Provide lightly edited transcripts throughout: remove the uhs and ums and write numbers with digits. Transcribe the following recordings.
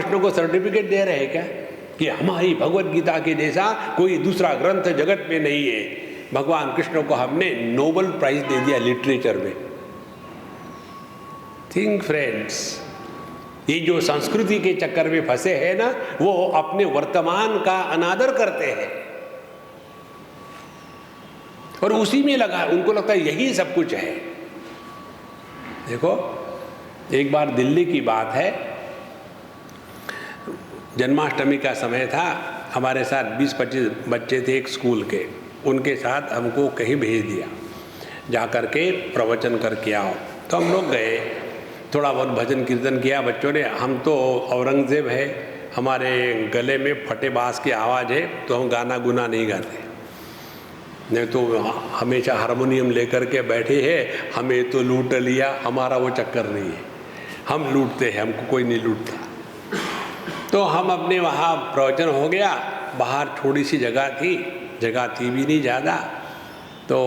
कृष्ण को सर्टिफिकेट दे रहे हैं क्या कि हमारी भगवत गीता के जैसा कोई दूसरा ग्रंथ जगत में नहीं है? भगवान कृष्ण को हमने नोबेल प्राइज दे दिया लिटरेचर में। थिंक फ्रेंड्स, ये जो संस्कृति के चक्कर में फंसे हैं ना, वो अपने वर्तमान का अनादर करते हैं और उसी में लगा, उनको लगता है यही सब कुछ है। देखो, एक बार दिल्ली की बात है, जन्माष्टमी का समय था, हमारे साथ 20-25 बच्चे थे एक स्कूल के, उनके साथ हमको कहीं भेज दिया, जा कर के प्रवचन करके आओ। तो हम लोग गए, थोड़ा बहुत भजन कीर्तन किया बच्चों ने। हम तो औरंगजेब है, हमारे गले में फटे बाँस की आवाज़ है, तो हम गाना गुना नहीं गाते, नहीं तो हमेशा हारमोनियम लेकर के बैठे हैं, हमें तो लूट लिया, हमारा वो चक्कर नहीं है, हम लूटते हैं, हमको कोई नहीं लूटता। तो हम अपने वहाँ प्रवचन हो गया, बाहर थोड़ी सी जगह थी भी नहीं ज़्यादा, तो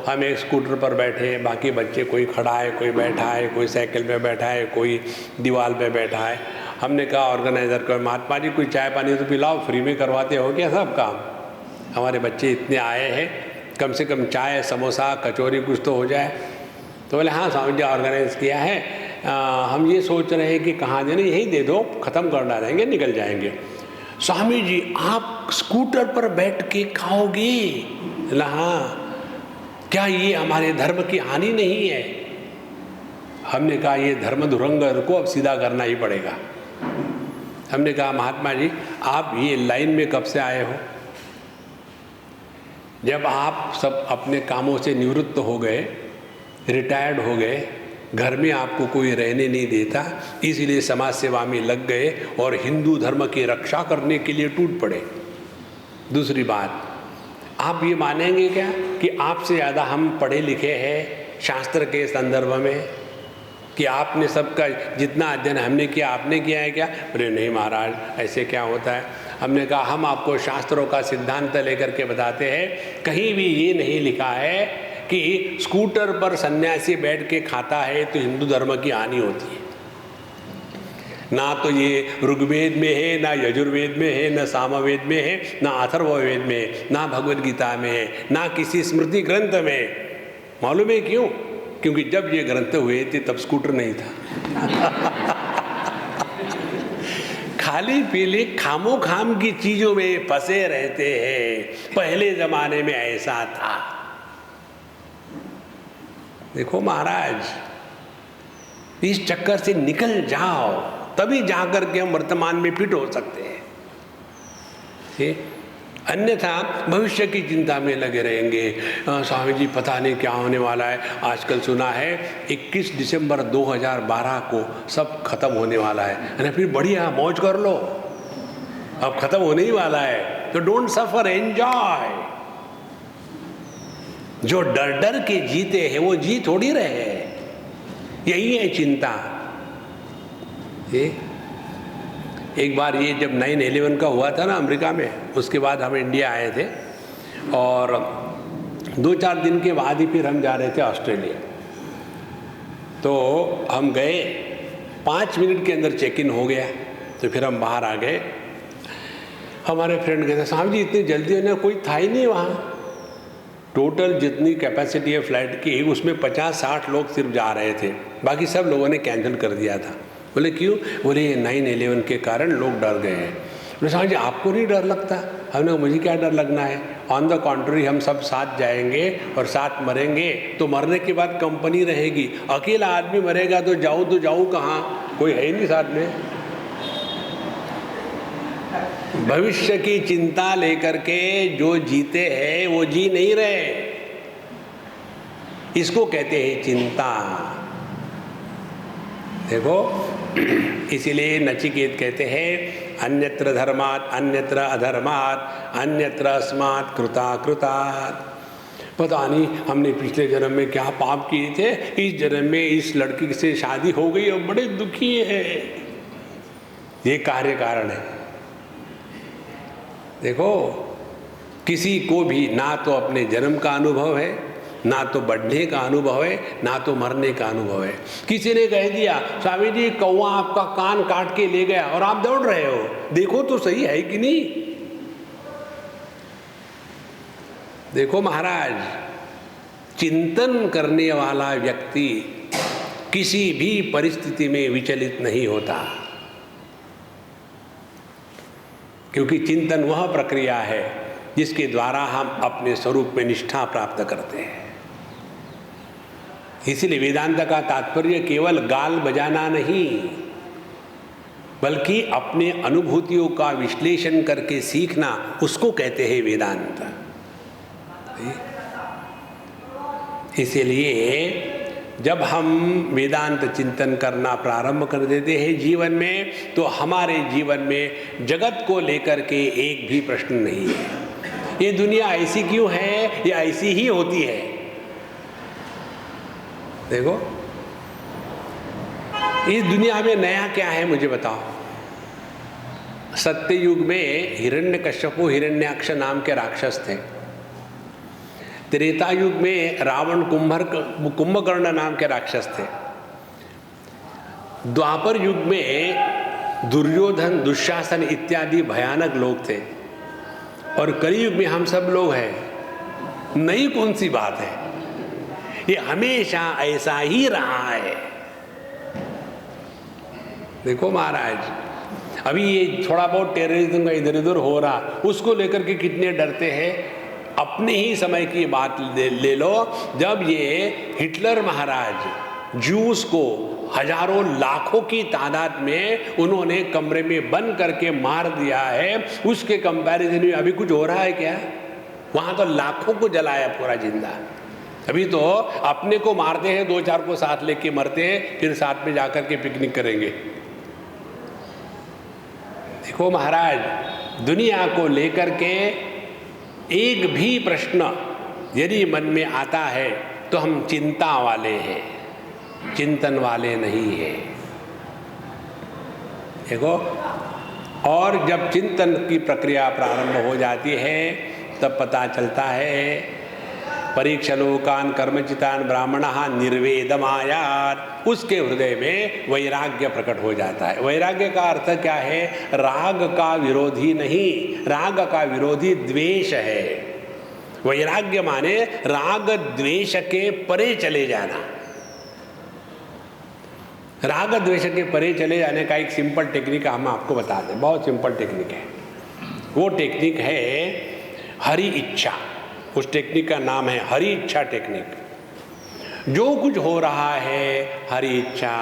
हम एक स्कूटर पर बैठे, बाकी बच्चे कोई खड़ा है, कोई बैठा है, कोई साइकिल पे बैठा है, कोई दीवार पे बैठा है। हमने कहा ऑर्गेनाइज़र को, महात्मा जी कोई चाय पानी तो पिलाओ, फ्री में करवाते हो क्या सब काम? हमारे बच्चे इतने आए हैं, कम से कम चाय समोसा कचौरी कुछ तो हो जाए। तो बोले हाँ स्वामी जी ऑर्गेनाइज किया है, हम ये सोच रहे हैं कि कहाँ देने, यही दे दो, ख़त्म कर डालेंगे, निकल जाएंगे। स्वामी जी आप स्कूटर पर बैठ के खाओगे? हाँ, क्या ये हमारे धर्म की हानि नहीं है? हमने कहा ये धर्म धुरंधर को अब सीधा करना ही पड़ेगा। हमने कहा महात्मा जी आप ये लाइन में कब से आए हो? जब आप सब अपने कामों से निवृत्त हो गए, रिटायर्ड हो गए, घर में आपको कोई रहने नहीं देता, इसलिए समाज सेवा में लग गए और हिंदू धर्म की रक्षा करने के लिए टूट पड़े। दूसरी बात, आप ये मानेंगे क्या कि आपसे ज़्यादा हम पढ़े लिखे हैं शास्त्र के संदर्भ में, कि आपने सबका जितना अध्ययन हमने किया आपने किया है क्या? बोले नहीं महाराज, ऐसे क्या होता है? हमने कहा हम आपको शास्त्रों का सिद्धांत लेकर के बताते हैं, कहीं भी ये नहीं लिखा है कि स्कूटर पर सन्यासी बैठ के खाता है तो हिंदू धर्म की हानि होती है। ना तो ये ऋग्वेद में है, ना यजुर्वेद में है, ना सामवेद में है, ना अथर्ववेद में है, ना भगवद गीता में है, ना किसी स्मृति ग्रंथ में। मालूम है क्यों? क्योंकि जब ये ग्रंथ हुए थे तब स्कूटर नहीं था। खाली पीली खामो खाम की चीजों में फंसे रहते हैं। पहले जमाने में ऐसा था। देखो महाराज, इस चक्कर से निकल जाओ, तभी जाकर के हम वर्तमान में फिट हो सकते हैं। अन्यथा भविष्य की चिंता में लगे रहेंगे। स्वामी जी पता नहीं क्या होने वाला है। आजकल सुना है 21 दिसंबर 2012 को सब खत्म होने वाला है। अरे फिर बढ़िया मौज कर लो, अब खत्म होने ही वाला है, तो डोंट सफर, एंजॉय। जो डर डर के जीते हैं वो जी थोड़ी रहे, यही है चिंता। एक बार ये जब 9/11 का हुआ था ना अमेरिका में, उसके बाद हम इंडिया आए थे और 2-4 दिन के बाद ही फिर हम जा रहे थे ऑस्ट्रेलिया। तो हम गए, 5 मिनट के अंदर चेक इन हो गया, तो फिर हम बाहर आ गए। हमारे फ्रेंड कहते साहब जी इतनी जल्दी होने, कोई था ही नहीं वहाँ। टोटल जितनी कैपेसिटी है फ्लाइट की उसमें 50-60 लोग सिर्फ जा रहे थे, बाकी सब लोगों ने कैंसिल कर दिया था। बोले क्यों? बोले ये 9/11 के कारण लोग डर गए हैं। बोले साहब जी आपको नहीं डर लगता? हमने कहा मुझे क्या डर लगना है, ऑन द कॉन्ट्री हम सब साथ जाएंगे और साथ मरेंगे। तो मरने के बाद कंपनी रहेगी, अकेला आदमी मरेगा तो जाऊँ कहाँ? कोई है ही नहीं साथ में। भविष्य की चिंता लेकर के जो जीते हैं वो जी नहीं रहे, इसको कहते हैं चिंता। देखो, इसीलिए नचिकेत कहते हैं अन्यत्र धर्मात् अन्यत्र अधर्मात् अन्यत्र अस्मात् कृताकृतात्। पता नहीं हमने पिछले जन्म में क्या पाप किए थे, इस जन्म में इस लड़की से शादी हो गई और बड़े दुखी है। ये कार्य कारण है। देखो, किसी को भी ना तो अपने जन्म का अनुभव है, ना तो बढ़ने का अनुभव है, ना तो मरने का अनुभव है। किसी ने कह दिया स्वामी जी कौवा आपका कान काट के ले गया और आप दौड़ रहे हो, देखो तो सही है कि नहीं। देखो महाराज, चिंतन करने वाला व्यक्ति किसी भी परिस्थिति में विचलित नहीं होता, क्योंकि चिंतन वह प्रक्रिया है जिसके द्वारा हम अपने स्वरूप में निष्ठा प्राप्त करते हैं। इसलिए वेदांत का तात्पर्य केवल गाल बजाना नहीं, बल्कि अपने अनुभूतियों का विश्लेषण करके सीखना, उसको कहते हैं वेदांत। इसलिए जब हम वेदांत चिंतन करना प्रारंभ कर देते हैं जीवन में, तो हमारे जीवन में जगत को लेकर के एक भी प्रश्न नहीं है। ये दुनिया ऐसी क्यों है, या ऐसी ही होती है। देखो इस दुनिया में नया क्या है मुझे बताओ। सत्ययुग में हिरण्यकश्यपु हिरण्याक्ष नाम के राक्षस थे। त्रेता युग में रावण कुंभकर्ण नाम के राक्षस थे। द्वापर युग में दुर्योधन दुशासन इत्यादि भयानक लोग थे। और कलयुग में हम सब लोग हैं। नई कौन सी बात है, ये हमेशा ऐसा ही रहा है। देखो महाराज, अभी ये थोड़ा बहुत टेररिज्म का इधर उधर हो रहा, उसको लेकर के कितने डरते हैं। अपने ही समय की बात ले लो, जब ये हिटलर महाराज जूस को हजारों लाखों की तादाद में उन्होंने कमरे में बंद करके मार दिया है, उसके कंपैरिजन में अभी कुछ हो रहा है क्या? वहां तो लाखों को जलाया पूरा जिंदा। अभी तो अपने को मारते हैं, दो चार को साथ लेके मरते हैं, फिर साथ में जाकर के पिकनिक करेंगे। देखो महाराज, दुनिया को लेकर के एक भी प्रश्न यदि मन में आता है तो हम चिंता वाले हैं, चिंतन वाले नहीं है। देखो, और जब चिंतन की प्रक्रिया प्रारंभ हो जाती है तब पता चलता है परीक्षलोकान कर्मचितान ब्राह्मणः निर्वेदमायात्, उसके हृदय में वैराग्य प्रकट हो जाता है। वैराग्य का अर्थ क्या है? राग का विरोधी नहीं, राग का विरोधी द्वेष है। वैराग्य माने राग द्वेष के परे चले जाना। राग द्वेष के परे चले जाने का एक सिंपल टेक्निक हम आपको बता दें, बहुत सिंपल टेक्निक है। वो टेक्निक है हरि इच्छा। उस टेक्निक का नाम है हरि इच्छा टेक्निक। जो कुछ हो रहा है हरि इच्छा,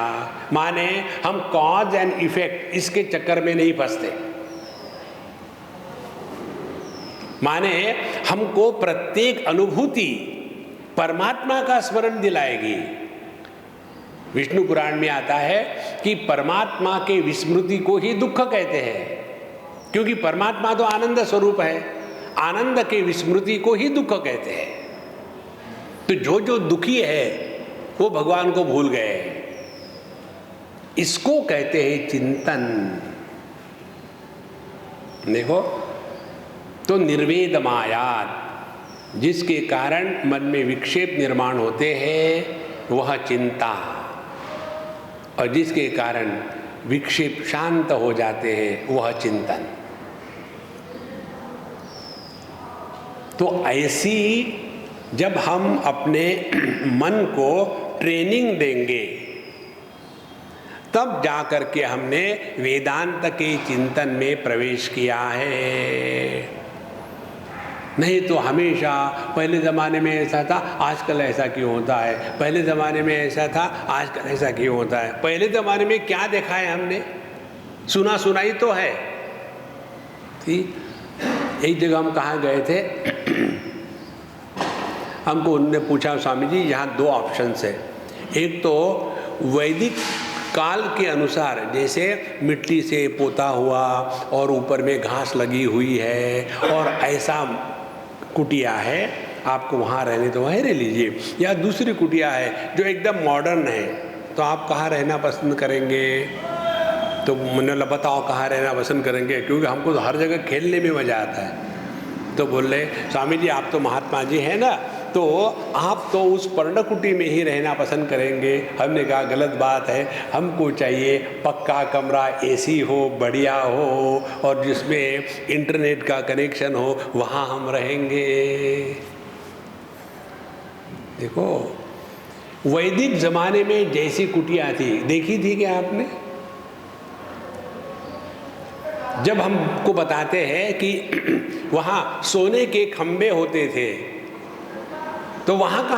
माने हम कॉज एंड इफेक्ट इसके चक्कर में नहीं फंसते। माने हमको प्रत्येक अनुभूति परमात्मा का स्मरण दिलाएगी। विष्णु पुराण में आता है कि परमात्मा के विस्मृति को ही दुख कहते हैं, क्योंकि परमात्मा तो आनंद स्वरूप है। आनंद के विस्मृति को ही दुख कहते हैं। तो जो दुखी है वो भगवान को भूल गए, इसको कहते हैं चिंतन। देखो, तो निर्वेदमायात्, जिसके कारण मन में विक्षेप निर्माण होते हैं वह चिंता, और जिसके कारण विक्षेप शांत हो जाते हैं वह चिंतन। तो ऐसी जब हम अपने मन को ट्रेनिंग देंगे तब जाकर के हमने वेदांत के चिंतन में प्रवेश किया है। नहीं तो हमेशा पहले ज़माने में ऐसा था, आजकल ऐसा क्यों होता है, पहले ज़माने में ऐसा था, आजकल ऐसा क्यों होता है। पहले ज़माने में क्या देखा है हमने? सुना ही तो है। ठीक, एक जगह हम कहाँ गए थे, हमको उन्होंने पूछा स्वामी जी यहाँ दो ऑप्शंस है। एक तो वैदिक काल के अनुसार, जैसे मिट्टी से पोता हुआ और ऊपर में घास लगी हुई है और ऐसा कुटिया है, आपको वहाँ रहने तो वहीं रह लीजिए। या दूसरी कुटिया है जो एकदम मॉडर्न है, तो आप कहाँ रहना पसंद करेंगे? तो मैंने बताओ कहाँ रहना पसंद करेंगे, क्योंकि हमको तो हर जगह खेलने में मज़ा आता है। तो बोल रहे स्वामी जी आप तो महात्मा जी हैं ना, तो आप तो उस पर्णकुटी में ही रहना पसंद करेंगे। हमने कहा गलत बात है, हमको चाहिए पक्का कमरा, एसी हो, बढ़िया हो और जिसमें इंटरनेट का कनेक्शन हो, वहाँ हम रहेंगे। देखो, वैदिक जमाने में जैसी कुटिया थी, देखी थी क्या आपने? जब हमको बताते हैं कि वहाँ सोने के खंबे होते थे, तो वहाँ का